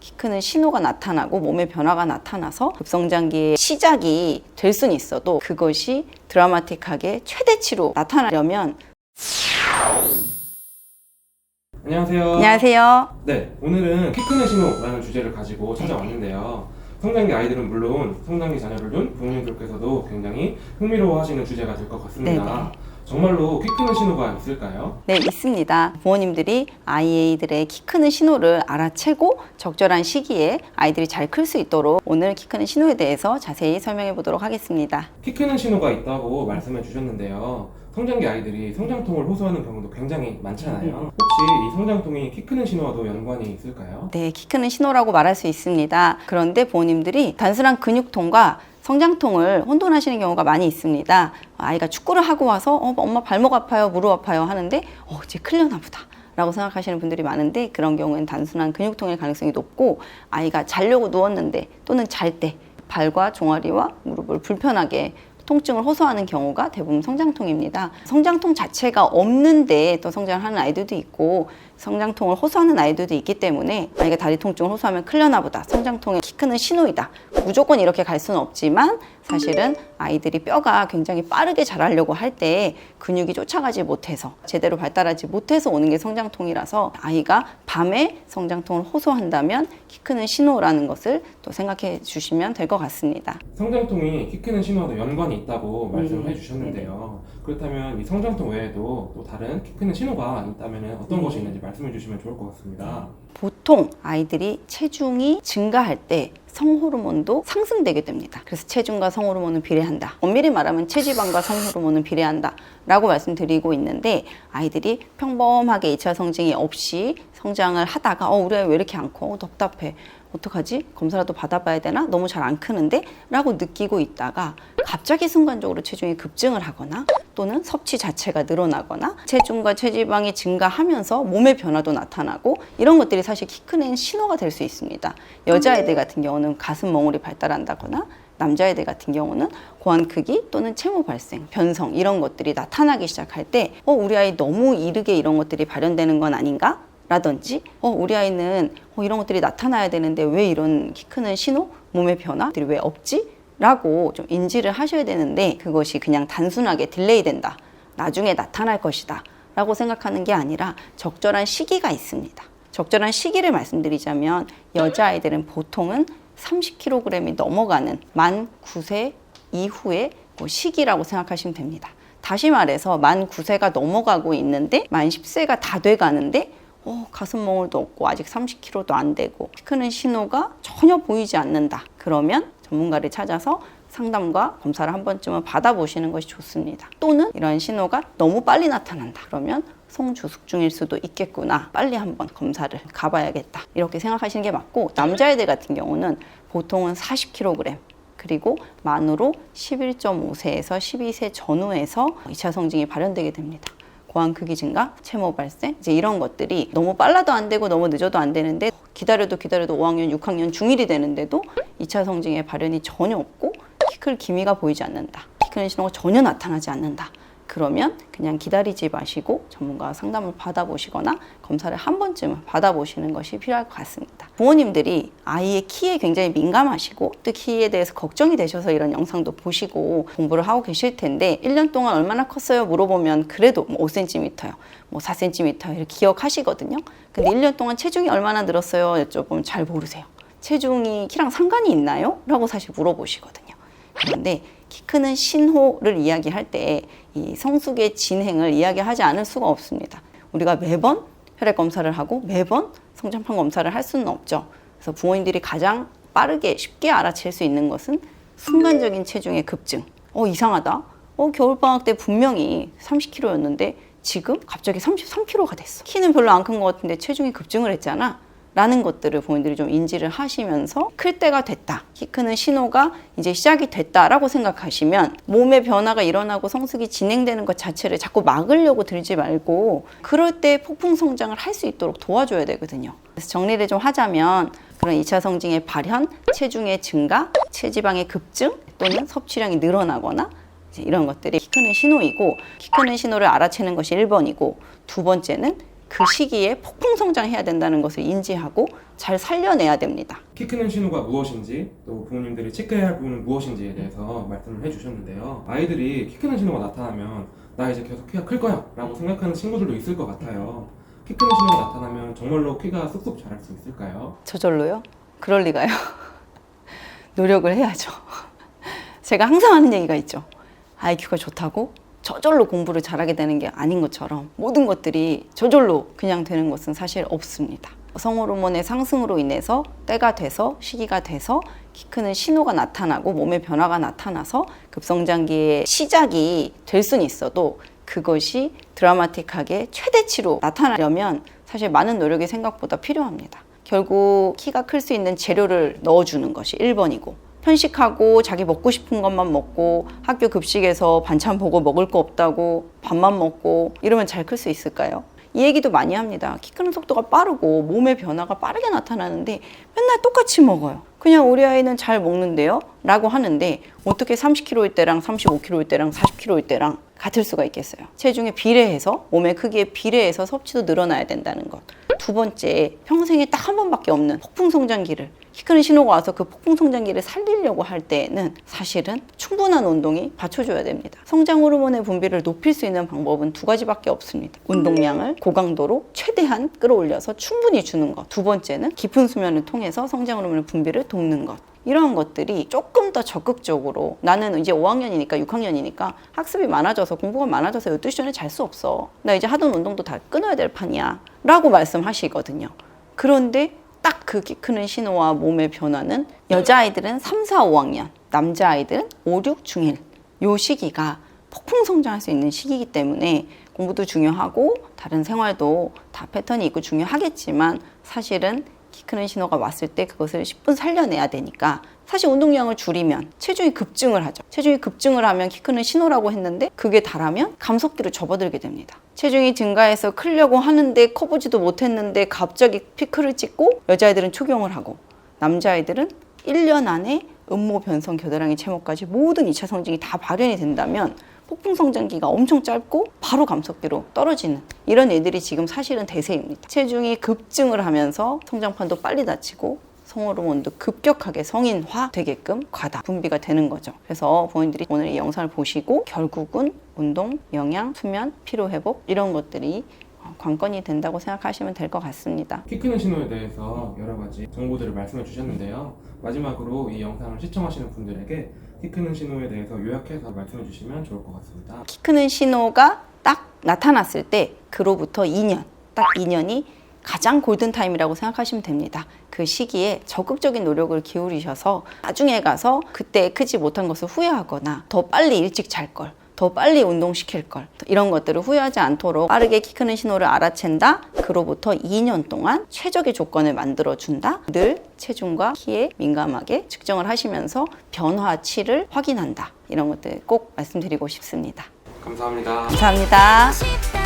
키 크는 신호가 나타나고 몸의 변화가 나타나서 급성장기의 시작이 될 수는 있어도 그것이 드라마틱하게 최대치로 나타나려면 안녕하세요. 안녕하세요. 네, 오늘은 키 크는 신호라는 주제를 가지고 찾아왔는데요. 성장기 아이들은 물론 성장기 자녀를 둔 부모님들께서도 굉장히 흥미로워하시는 주제가 될 것 같습니다. 네네. 정말로 키 크는 신호가 있을까요? 네, 있습니다. 부모님들이 아이들의 키 크는 신호를 알아채고 적절한 시기에 아이들이 잘 클 수 있도록 오늘 키 크는 신호에 대해서 자세히 설명해 보도록 하겠습니다. 키 크는 신호가 있다고 말씀해 주셨는데요. 성장기 아이들이 성장통을 호소하는 경우도 굉장히 많잖아요. 혹시 이 성장통이 키 크는 신호와도 연관이 있을까요? 네, 키 크는 신호라고 말할 수 있습니다. 그런데 부모님들이 단순한 근육통과 성장통을 혼돈하시는 경우가 많이 있습니다. 아이가 축구를 하고 와서 엄마 발목 아파요, 무릎 아파요 하는데 이제 클려나 보다 라고 생각하시는 분들이 많은데, 그런 경우에는 단순한 근육통일 가능성이 높고, 아이가 자려고 누웠는데 또는 잘 때 발과 종아리와 무릎을 불편하게 통증을 호소하는 경우가 대부분 성장통입니다. 성장통 자체가 없는데 또 성장을 하는 아이들도 있고, 성장통을 호소하는 아이들도 있기 때문에 아이가 다리 통증을 호소하면 클려나 보다, 성장통의 키 크는 신호이다, 무조건 이렇게 갈 수는 없지만, 사실은 아이들이 뼈가 굉장히 빠르게 자라려고 할 때 근육이 쫓아가지 못해서, 제대로 발달하지 못해서 오는 게 성장통이라서, 아이가 밤에 성장통을 호소한다면 키 크는 신호라는 것을 또 생각해 주시면 될 것 같습니다. 성장통이 키 크는 신호와도 연관이 있다고 말씀해 주셨는데요. 그렇다면 이 성장통 외에도 또 다른 키 크는 신호가 있다면 어떤 것이 있는지 말씀해 주시면 좋을 것 같습니다. 보통 아이들이 체중이 증가할 때 성호르몬도 상승되게 됩니다. 그래서 체중과 성호르몬은 비례한다. 엄밀히 말하면 체지방과 성호르몬은 비례한다 라고 말씀드리고 있는데, 아이들이 평범하게 2차 성징이 없이 성장을 하다가 우리 아이 왜 이렇게 안 커? 답답해. 어떡하지? 검사라도 받아봐야 되나? 너무 잘 안 크는데? 라고 느끼고 있다가 갑자기 순간적으로 체중이 급증을 하거나, 또는 섭취 자체가 늘어나거나, 체중과 체지방이 증가하면서 몸의 변화도 나타나고, 이런 것들이 사실 키 크는 신호가 될 수 있습니다. 여자아이들 같은 경우는 가슴 멍울이 발달한다거나, 남자아이들 같은 경우는 고환 크기 또는 채모 발생, 변성, 이런 것들이 나타나기 시작할 때 우리 아이 너무 이르게 이런 것들이 발현되는 건 아닌가? 라든지 우리 아이는 이런 것들이 나타나야 되는데 왜 이런 키 크는 신호, 몸의 변화들이 왜 없지? 라고 좀 인지를 하셔야 되는데, 그것이 그냥 단순하게 딜레이 된다, 나중에 나타날 것이다 라고 생각하는 게 아니라 적절한 시기가 있습니다. 적절한 시기를 말씀드리자면, 여자아이들은 보통은 30kg이 넘어가는 만 9세 이후의 시기라고 생각하시면 됩니다. 다시 말해서 만 9세가 넘어가고 있는데 만 10세가 다 돼가는데 가슴 멍울도 없고 아직 30kg도 안 되고 키 크는 신호가 전혀 보이지 않는다. 그러면 전문가를 찾아서 상담과 검사를 한 번쯤은 받아보시는 것이 좋습니다. 또는 이런 신호가 너무 빨리 나타난다. 그러면 성주숙중일 수도 있겠구나. 빨리 한번 검사를 가봐야겠다. 이렇게 생각하시는 게 맞고, 남자애들 같은 경우는 보통은 40kg, 그리고 만으로 11.5세에서 12세 전후에서 2차 성징이 발현되게 됩니다. 고환 크기 증가, 채모 발생, 이제 이런 것들이 너무 빨라도 안 되고 너무 늦어도 안 되는데, 기다려도 5학년, 6학년 중1이 되는데도 2차 성징의 발현이 전혀 없고 키 클 기미가 보이지 않는다, 키 크는 신호가 전혀 나타나지 않는다. 그러면 그냥 기다리지 마시고 전문가 상담을 받아보시거나 검사를 한 번쯤은 받아보시는 것이 필요할 것 같습니다. 부모님들이 아이의 키에 굉장히 민감하시고 또 키에 대해서 걱정이 되셔서 이런 영상도 보시고 공부를 하고 계실 텐데, 1년 동안 얼마나 컸어요? 물어보면 그래도 5cm요, 4cm 이렇게 기억하시거든요. 근데 1년 동안 체중이 얼마나 늘었어요? 여쭤보면 잘 모르세요. 체중이 키랑 상관이 있나요? 라고 사실 물어보시거든요. 그런데 키 크는 신호를 이야기할 때 이 성숙의 진행을 이야기하지 않을 수가 없습니다. 우리가 매번 혈액 검사를 하고 매번 성장판 검사를 할 수는 없죠. 그래서 부모님들이 가장 빠르게 쉽게 알아챌 수 있는 것은 순간적인 체중의 급증. 이상하다. 겨울방학 때 분명히 30kg였는데 지금 갑자기 33kg가 됐어. 키는 별로 안 큰 것 같은데 체중이 급증을 했잖아. 라는 것들을 부모님들이 좀 인지를 하시면서 클 때가 됐다, 키 크는 신호가 이제 시작이 됐다라고 생각하시면, 몸의 변화가 일어나고 성숙이 진행되는 것 자체를 자꾸 막으려고 들지 말고 그럴 때 폭풍 성장을 할 수 있도록 도와줘야 되거든요. 그래서 정리를 좀 하자면, 그런 2차 성징의 발현, 체중의 증가, 체지방의 급증 또는 섭취량이 늘어나거나 이런 것들이 키 크는 신호이고, 키 크는 신호를 알아채는 것이 1번이고, 두 번째는 그 시기에 폭풍 성장해야 된다는 것을 인지하고 잘 살려내야 됩니다. 키 크는 신호가 무엇인지 또 부모님들이 체크해야 할 부분은 무엇인지에 대해서 말씀을 해주셨는데요. 아이들이 키 크는 신호가 나타나면 나 이제 계속 키가 클 거야 라고 생각하는 친구들도 있을 것 같아요. 키 크는 신호가 나타나면 정말로 키가 쑥쑥 자랄 수 있을까요? 저절로요? 그럴 리가요. 노력을 해야죠. 제가 항상 하는 얘기가 있죠. IQ가 좋다고 저절로 공부를 잘하게 되는 게 아닌 것처럼 모든 것들이 저절로 그냥 되는 것은 사실 없습니다. 성호르몬의 상승으로 인해서 때가 돼서 시기가 돼서 키 크는 신호가 나타나고 몸의 변화가 나타나서 급성장기의 시작이 될 수는 있어도 그것이 드라마틱하게 최대치로 나타나려면 사실 많은 노력이 생각보다 필요합니다. 결국 키가 클 수 있는 재료를 넣어주는 것이 1번이고 편식하고 자기 먹고 싶은 것만 먹고 학교 급식에서 반찬 보고 먹을 거 없다고 밥만 먹고 이러면 잘 클 수 있을까요? 이 얘기도 많이 합니다. 키 크는 속도가 빠르고 몸의 변화가 빠르게 나타나는데 맨날 똑같이 먹어요. 그냥 우리 아이는 잘 먹는데요? 라고 하는데 어떻게 30kg일 때랑 35kg일 때랑 40kg일 때랑 같을 수가 있겠어요. 체중에 비례해서 몸의 크기에 비례해서 섭취도 늘어나야 된다는 것. 두 번째, 평생에 딱 한 번밖에 없는 폭풍성장기를 키 크는 신호가 와서 그 폭풍성장기를 살리려고 할 때는 사실은 충분한 운동이 받쳐줘야 됩니다. 성장 호르몬의 분비를 높일 수 있는 방법은 두 가지밖에 없습니다. 운동량을 고강도로 최대한 끌어올려서 충분히 주는 것. 두 번째는 깊은 수면을 통해서 성장 호르몬의 분비를 돕는 것. 이러한 것들이 조금 더 적극적으로 나는 이제 5학년이니까 6학년이니까 학습이 많아져서 공부가 많아져서 12시 전에 잘 수 없어. 나 이제 하던 운동도 다 끊어야 될 판이야. 라고 말씀하시거든요. 그런데 딱 그 키 크는 신호와 몸의 변화는 여자아이들은 3, 4, 5학년, 남자아이들은 5, 6, 중1. 요 시기가 폭풍 성장할 수 있는 시기이기 때문에 공부도 중요하고 다른 생활도 다 패턴이 있고 중요하겠지만 사실은 키 크는 신호가 왔을 때 그것을 10분 살려내야 되니까 사실 운동량을 줄이면 체중이 급증을 하죠. 체중이 급증을 하면 키 크는 신호라고 했는데 그게 달하면 감속기로 접어들게 됩니다. 체중이 증가해서 크려고 하는데 커보지도 못했는데 갑자기 피크를 찍고 여자아이들은 초경을 하고 남자아이들은 1년 안에 음모, 변성, 겨드랑이, 채모까지 모든 2차 성징이 다 발현이 된다면 폭풍성장기가 엄청 짧고 바로 감속기로 떨어지는 이런 애들이 지금 사실은 대세입니다. 체중이 급증을 하면서 성장판도 빨리 닫히고 성호르몬도 급격하게 성인화 되게끔 과다 분비가 되는 거죠. 그래서 부모님들이 오늘 이 영상을 보시고 결국은 운동, 영양, 수면, 피로회복 이런 것들이 관건이 된다고 생각하시면 될 것 같습니다. 키 크는 신호에 대해서 여러 가지 정보들을 말씀해 주셨는데요. 마지막으로 이 영상을 시청하시는 분들에게 키 크는 신호에 대해서 요약해서 말씀해 주시면 좋을 것 같습니다. 키 크는 신호가 딱 나타났을 때 그로부터 2년, 딱 2년이 가장 골든타임이라고 생각하시면 됩니다. 그 시기에 적극적인 노력을 기울이셔서 나중에 가서 그때 크지 못한 것을 후회하거나 더 빨리 일찍 잘 걸, 더 빨리 운동시킬 걸 이런 것들을 후회하지 않도록 빠르게 키 크는 신호를 알아챈다. 그로부터 2년 동안 최적의 조건을 만들어준다. 늘 체중과 키에 민감하게 측정을 하시면서 변화치를 확인한다. 이런 것들 꼭 말씀드리고 싶습니다. 감사합니다. 감사합니다.